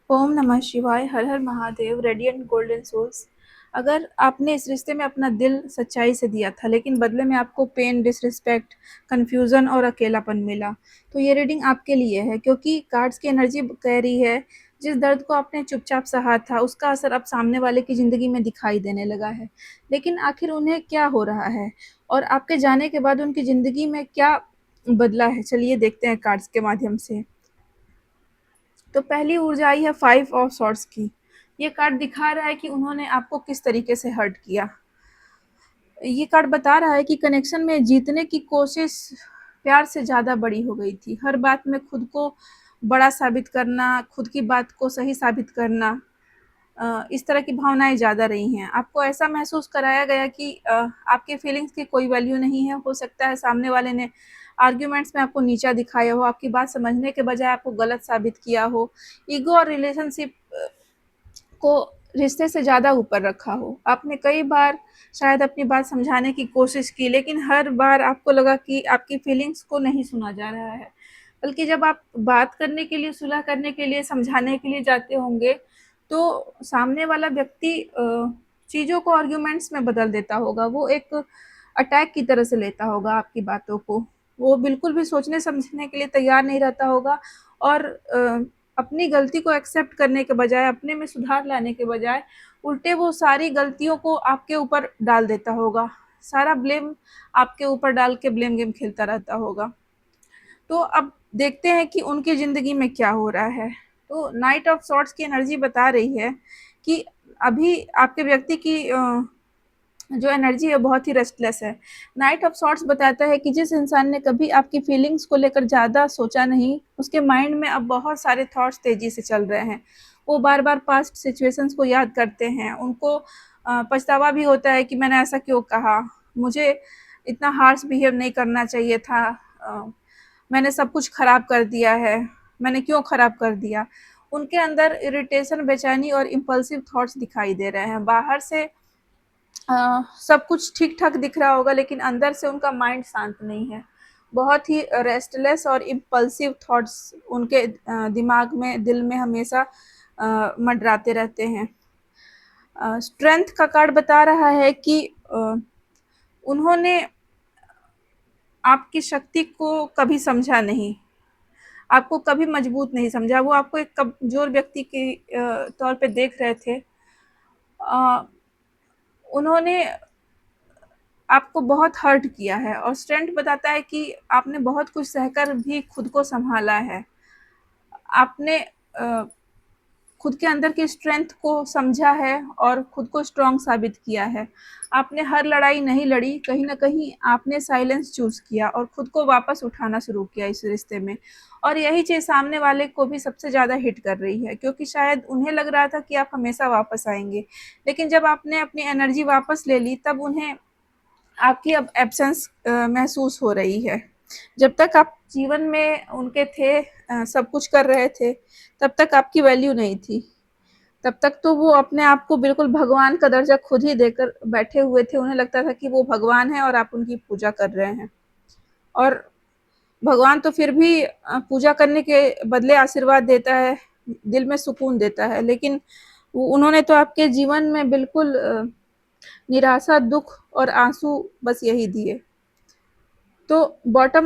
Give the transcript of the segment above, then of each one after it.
ओम नमः शिवाय, हर हर महादेव, रेडिएंट गोल्डन सोल्स। अगर आपने इस रिश्ते में अपना दिल सच्चाई से दिया था, लेकिन बदले में आपको पेन, डिसरिस्पेक्ट, कन्फ्यूज़न और अकेलापन मिला, तो ये रीडिंग आपके लिए है, क्योंकि कार्ड्स की एनर्जी कह रही है, जिस दर्द को आपने चुपचाप सहा था, उसका असर अब सामने वाले की ज़िंदगी में दिखाई देने लगा है। लेकिन आखिर उन्हें क्या हो रहा है? और आपके जाने के बाद उनकी ज़िंदगी में क्या बदला है? चलिए देखते हैं कार्ड्स के माध्यम से। तो पहली ऊर्जा आई है 5 ऑफ सॉर्ड्स की। ये कार्ड दिखा रहा है कि उन्होंने आपको किस तरीके से हर्ट किया। ये कार्ड बता रहा है कि कनेक्शन में जीतने की कोशिश प्यार से ज़्यादा बड़ी हो गई थी। हर बात में खुद को बड़ा साबित करना, खुद की बात को सही साबित करना, इस तरह की भावनाएँ ज़्यादा रही हैं। आपको ऐसा महसूस कराया गया कि आपके फीलिंग्स की कोई वैल्यू नहीं है। हो सकता है सामने वाले ने आर्ग्यूमेंट्स में आपको नीचा दिखाया हो, आपकी बात समझने के बजाय आपको गलत साबित किया हो। ईगो और रिलेशनशिप को रिश्ते से ज़्यादा ऊपर रखा हो। आपने कई बार शायद अपनी बात समझाने की कोशिश की, लेकिन हर बार आपको लगा कि आपकी फीलिंग्स को नहीं सुना जा रहा है। बल्कि जब आप बात करने के लिए, सुलह करने के लिए, समझाने के लिए जाते होंगे, तो सामने वाला व्यक्ति चीज़ों को आर्ग्यूमेंट्स में बदल देता होगा। वो एक अटैक की तरह से लेता होगा आपकी बातों को। वो बिल्कुल भी सोचने समझने के लिए तैयार नहीं रहता होगा और अपनी गलती को एक्सेप्ट करने के बजाय, अपने में सुधार लाने के बजाय, उल्टे वो सारी गलतियों को आपके ऊपर डाल देता होगा। सारा ब्लेम आपके ऊपर डाल के ब्लेम गेम खेलता रहता होगा। तो अब देखते हैं कि उनकी ज़िंदगी में क्या हो रहा है। तो नाइट ऑफ सॉर्ड्स की एनर्जी बता रही है कि अभी आपके व्यक्ति की जो एनर्जी है बहुत ही रेस्टलेस है। नाइट ऑफ सॉर्ट्स बताता है कि जिस इंसान ने कभी आपकी फीलिंग्स को लेकर ज़्यादा सोचा नहीं, उसके माइंड में अब बहुत सारे थॉट्स तेज़ी से चल रहे हैं। वो बार-बार पास्ट सिचुएशंस को याद करते हैं। उनको पछतावा भी होता है कि मैंने ऐसा क्यों कहा? मुझे इतना हार्श बिहेव नहीं करना चाहिए था। अ, मैंने सब कुछ खराब कर दिया है। मैंने क्यों खराब कर दिया? उनके अंदर इरिटेशन, बेचैनी और इम्पल्सिव थॉट्स दिखाई दे रहे हैं। बाहर से सब कुछ ठीक-ठाक दिख रहा होगा, लेकिन अंदर से उनका माइंड शांत नहीं है। बहुत ही रेस्टलेस और इम्पल्सिव थॉट्स उनके दिमाग में, दिल में हमेशा मंडराते रहते हैं। स्ट्रेंथ का कार्ड बता रहा है कि उन्होंने आपकी शक्ति को कभी समझा नहीं, आपको कभी मजबूत नहीं समझा। वो आपको एक कमज़ोर व्यक्ति के तौर पे देख रहे थे। अ, उन्होंने आपको बहुत हर्ट किया है और स्ट्रेंथ बताता है कि आपने बहुत कुछ सहकर भी खुद को सँभाला है। आपने खुद के अंदर की स्ट्रेंथ को समझा है और खुद को स्ट्रॉन्ग साबित किया है। आपने हर लड़ाई नहीं लड़ी, कहीं न कहीं आपने साइलेंस चूज़ किया और खुद को वापस उठाना शुरू किया इस रिश्ते में। और यही चीज़ सामने वाले को भी सबसे ज़्यादा हिट कर रही है, क्योंकि शायद उन्हें लग रहा था कि आप हमेशा वापस आएँगे। लेकिन जब आपने अपनी एनर्जी वापस ले ली, तब उन्हें आपकी अब एब्सेंस महसूस हो रही है। जब तक आप जीवन में उनके थे, सब कुछ कर रहे थे, तब तक आपकी वैल्यू नहीं थी। तब तक तो वो अपने आप को बिल्कुल भगवान का दर्जा खुद ही देकर बैठे हुए थे। उन्हें लगता था कि वो भगवान हैं और आप उनकी पूजा कर रहे हैं। और भगवान तो फिर भी पूजा करने के बदले आशीर्वाद देता है, दिल में सुकून देता है। लेकिन वो उन्होंने तो आपके जीवन में बिल्कुल निराशा, दुःख और आँसू बस यही दिए। तो बॉटम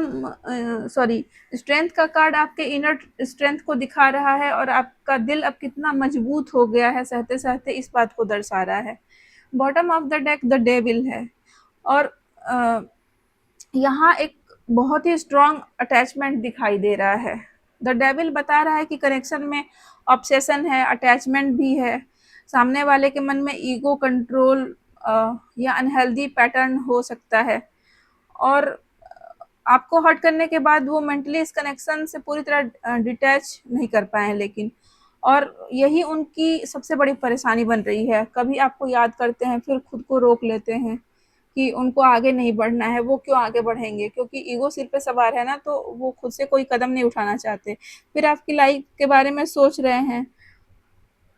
सॉरी स्ट्रेंथ का कार्ड आपके इनर स्ट्रेंथ को दिखा रहा है और आपका दिल अब कितना मजबूत हो गया है सहते-सहते, इस बात को दर्शा रहा है। Bottom of the deck the devil है और अ, यहाँ एक बहुत ही स्ट्रॉन्ग अटैचमेंट दिखाई दे रहा है। द डेविल बता रहा है कि कनेक्शन में ऑब्सेशन है, अटैचमेंट भी है। सामने वाले के मन में ईगो, कंट्रोल या अनहेल्दी पैटर्न हो सकता है और आपको हर्ट करने के बाद वो मेंटली इस कनेक्शन से पूरी तरह डिटैच नहीं कर पाए हैं, लेकिन और यही उनकी सबसे बड़ी परेशानी बन रही है। कभी आपको याद करते हैं, फिर खुद को रोक लेते हैं कि उनको आगे नहीं बढ़ना है। वो क्यों आगे बढ़ेंगे? क्योंकि ईगो सिर पे सवार है ना, तो वो खुद से कोई कदम नहीं उठाना चाहते। फिर आपकी लाइफ के बारे में सोच रहे हैं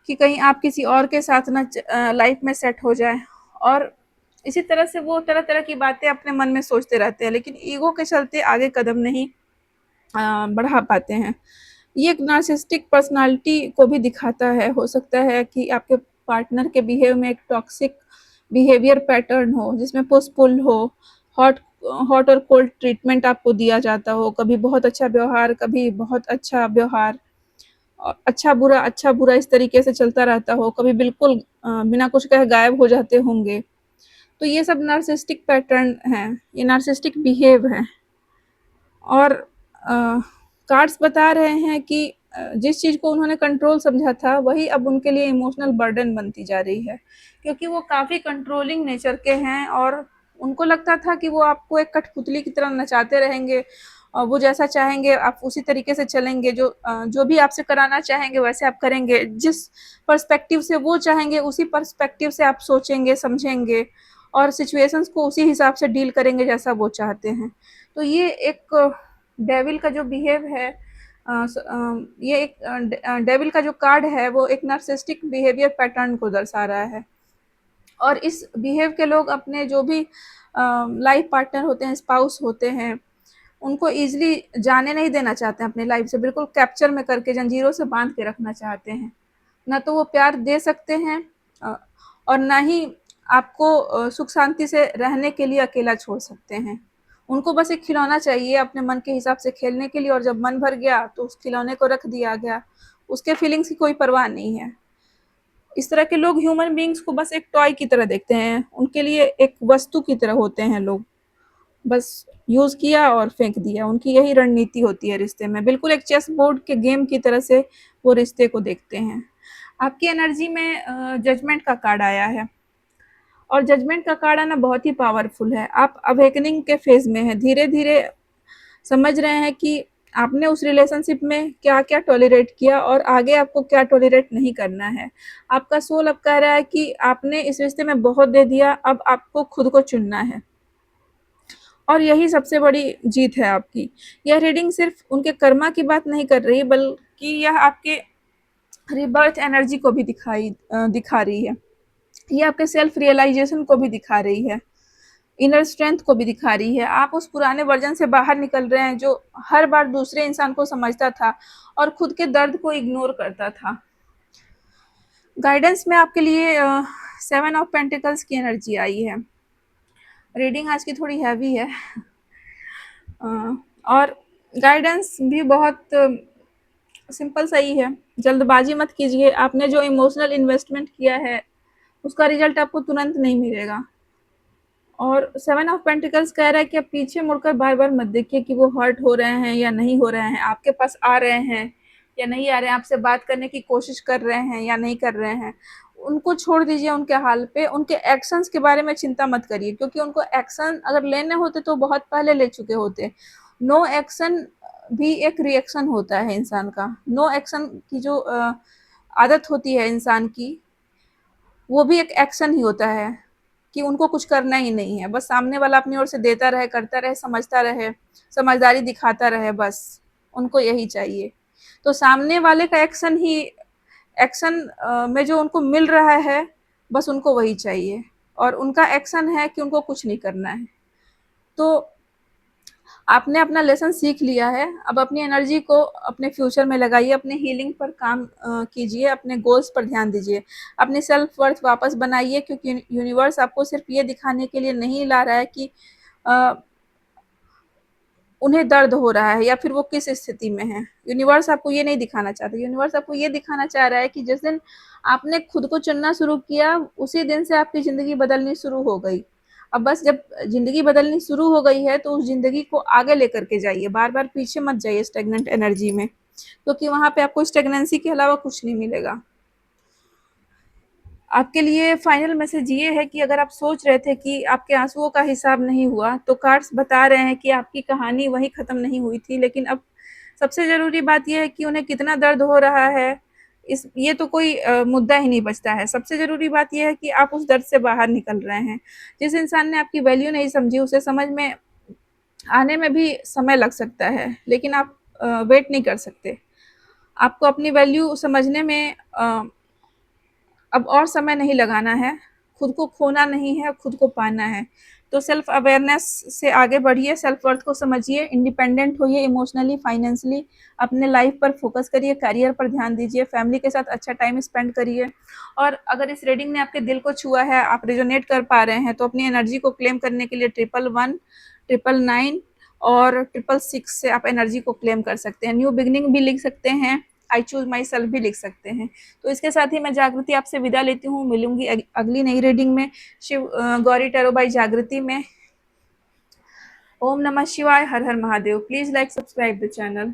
कि कहीं आप किसी और के साथ ना लाइफ में सेट हो जाएँ और इसी तरह से वो तरह-तरह की बातें अपने मन में सोचते रहते हैं, लेकिन ईगो के चलते आगे कदम नहीं बढ़ा पाते हैं। ये एक नार्सिसिस्टिक पर्सनैलिटी को भी दिखाता है। हो सकता है कि आपके पार्टनर के बिहेव में एक टॉक्सिक बिहेवियर पैटर्न हो, जिसमें पुश-पुल हो, हॉट हॉट और कोल्ड ट्रीटमेंट आपको दिया जाता हो, कभी बहुत अच्छा व्यवहार, कभी बहुत अच्छा व्यवहार, अच्छा बुरा इस तरीके से चलता रहता हो, कभी बिल्कुल बिना कुछ कहे गायब हो जाते होंगे। तो ये सब नार्सिसिस्टिक पैटर्न हैं, ये नार्सिसिस्टिक बिहेव है। और कार्ड्स बता रहे हैं कि जिस चीज़ को उन्होंने कंट्रोल समझा था, वही अब उनके लिए इमोशनल बर्डन बनती जा रही है, क्योंकि वो काफ़ी कंट्रोलिंग नेचर के हैं और उनको लगता था कि वो आपको एक कठपुतली की तरह नचाते रहेंगे और वो जैसा चाहेंगे आप उसी तरीके से चलेंगे, जो भी आपसे कराना चाहेंगे वैसे आप करेंगे, जिस पर्सपेक्टिव से वो चाहेंगे उसी पर्सपेक्टिव से आप सोचेंगे, समझेंगे और सिचुएशंस को उसी हिसाब से डील करेंगे जैसा वो चाहते हैं। तो ये एक डेविल का जो बिहेव है, ये एक डेविल का जो कार्ड है वो एक नार्सिसिस्टिक बिहेवियर पैटर्न को दर्शा रहा है। और इस बिहेव के लोग अपने जो भी लाइफ पार्टनर होते हैं, स्पाउस होते हैं, उनको ईजिली जाने नहीं देना चाहते हैं अपनी लाइफ से, बिल्कुल कैप्चर में करके जंजीरों से बांध के रखना चाहते हैं। ना तो वो प्यार दे सकते हैं अ, और ना ही आपको सुख शांति से रहने के लिए अकेला छोड़ सकते हैं। उनको बस एक खिलौना चाहिए अपने मन के हिसाब से खेलने के लिए, और जब मन भर गया तो उस खिलौने को रख दिया गया, उसके फीलिंग्स की कोई परवाह नहीं है। इस तरह के लोग ह्यूमन बीइंग्स को बस एक टॉय की तरह देखते हैं, उनके लिए एक वस्तु की तरह होते हैं लोग, बस यूज़ किया और फेंक दिया, उनकी यही रणनीति होती है रिश्ते में, बिल्कुल एक चेस बोर्ड के गेम की तरह से वो रिश्ते को देखते हैं। आपकी एनर्जी में जजमेंट का कार्ड आया है और जजमेंट का कार्ड आना बहुत ही पावरफुल है। आप अवेकनिंग के फेज़ में हैं, धीरे-धीरे समझ रहे हैं कि आपने उस रिलेशनशिप में क्या-क्या टॉलरेट किया और आगे आपको क्या टॉलरेट नहीं करना है। आपका सोल अब कह रहा है कि आपने इस रिश्ते में बहुत दे दिया, अब आपको खुद को चुनना है। और यही सबसे बड़ी जीत है आपकी। यह रीडिंग सिर्फ़ उनके कर्मा की बात नहीं कर रही, बल्कि यह आपके रीबर्थ एनर्जी को भी दिखा रही है। ये आपके सेल्फ रियलाइज़ेशन को भी दिखा रही है, इनर स्ट्रेंथ को भी दिखा रही है। आप उस पुराने वर्ज़न से बाहर निकल रहे हैं जो हर बार दूसरे इंसान को समझता था और खुद के दर्द को इग्नोर करता था। गाइडेंस में आपके लिए 7 ऑफ पेंटिकल्स की एनर्जी आई है। रीडिंग आज की थोड़ी हैवी है और गाइडेंस भी बहुत सिंपल सही है। जल्दबाजी मत कीजिए, आपने जो इमोशनल इन्वेस्टमेंट किया है, उसका रिज़ल्ट आपको तुरंत नहीं मिलेगा। और 7 ऑफ पेंटिकल्स कह रहा है कि आप पीछे मुड़कर बार-बार मत देखिए कि वो हर्ट हो रहे हैं या नहीं हो रहे हैं, आपके पास आ रहे हैं या नहीं आ रहे हैं, आपसे बात करने की कोशिश कर रहे हैं या नहीं कर रहे हैं। उनको छोड़ दीजिए उनके हाल पे, उनके एक्शंस के बारे में चिंता मत करिए, क्योंकि उनको एक्शन अगर लेने होते तो बहुत पहले ले चुके होते। नो एक्शन भी एक रिएक्शन होता है इंसान का। नो एक्शन की जो आदत होती है इंसान की, वो भी एक एक्शन ही होता है कि उनको कुछ करना ही नहीं है, बस सामने वाला अपनी ओर से देता रहे, करता रहे, समझता रहे, समझदारी दिखाता रहे, बस उनको यही चाहिए। तो सामने वाले का एक्शन में जो उनको मिल रहा है, बस उनको वही चाहिए और उनका एक्शन है कि उनको कुछ नहीं करना है। तो आपने अपना लेसन सीख लिया है, अब अपनी एनर्जी को अपने फ्यूचर में लगाइए, अपने हीलिंग पर काम कीजिए, अपने गोल्स पर ध्यान दीजिए, अपनी सेल्फ वर्थ वापस बनाइए, क्योंकि यूनिवर्स आपको सिर्फ ये दिखाने के लिए नहीं ला रहा है कि अ, उन्हें दर्द हो रहा है या फिर वो किस स्थिति में है। यूनिवर्स आपको ये नहीं दिखाना चाहता, यूनिवर्स आपको ये दिखाना चाह रहा है कि जिस दिन आपने खुद को चुनना शुरू किया, उसी दिन से आपकी ज़िंदगी बदलनी शुरू हो गई। अब बस जब ज़िंदगी बदलनी शुरू हो गई है, तो उस ज़िंदगी को आगे लेकर के जाइए, बार-बार पीछे मत जाइए स्टैग्नेंट एनर्जी में, क्योंकि वहाँ पे आपको स्टैग्नेंसी के अलावा कुछ नहीं मिलेगा। आपके लिए फाइनल मैसेज ये है कि अगर आप सोच रहे थे कि आपके आँसुओं का हिसाब नहीं हुआ, तो कार्ड्स बता रहे हैं कि आपकी कहानी वहीं ख़त्म नहीं हुई थी, लेकिन अब सबसे ज़रूरी बात ये है कि उन्हें कितना दर्द हो रहा है, ये तो कोई मुद्दा ही नहीं बचता है। सबसे ज़रूरी बात ये है कि आप उस दर्द से बाहर निकल रहे हैं। जिस इंसान ने आपकी वैल्यू नहीं समझी, उसे समझ में आने में भी समय लग सकता है, लेकिन आप वेट नहीं कर सकते। आपको अपनी वैल्यू समझने में अब और समय नहीं लगाना है, खुद को खोना नहीं है, खुद को पाना है। तो सेल्फ अवेयरनेस से आगे बढ़िए, सेल्फ वर्थ को समझिए, इंडिपेंडेंट होइए इमोशनली, फाइनेंशियली, अपने लाइफ पर फोकस करिए, करियर पर ध्यान दीजिए, फैमिली के साथ अच्छा टाइम स्पेंड करिए। और अगर इस रीडिंग ने आपके दिल को छुआ है, आप रेजोनेट कर पा रहे हैं, तो अपनी एनर्जी को क्लेम करने के लिए 1111, 999 और 666 से आप एनर्जी को क्लेम कर सकते हैं। न्यू बिगनिंग भी लिख सकते हैं, आई चूज माई सेल्फ भी लिख सकते हैं। तो इसके साथ ही मैं जागृति आपसे विदा लेती हूँ, मिलूंगी अगली नई रीडिंग में शिव गौरी टैरो बाई जागृति में। ओम नमः शिवाय, हर हर Mahadev. Please like subscribe the channel.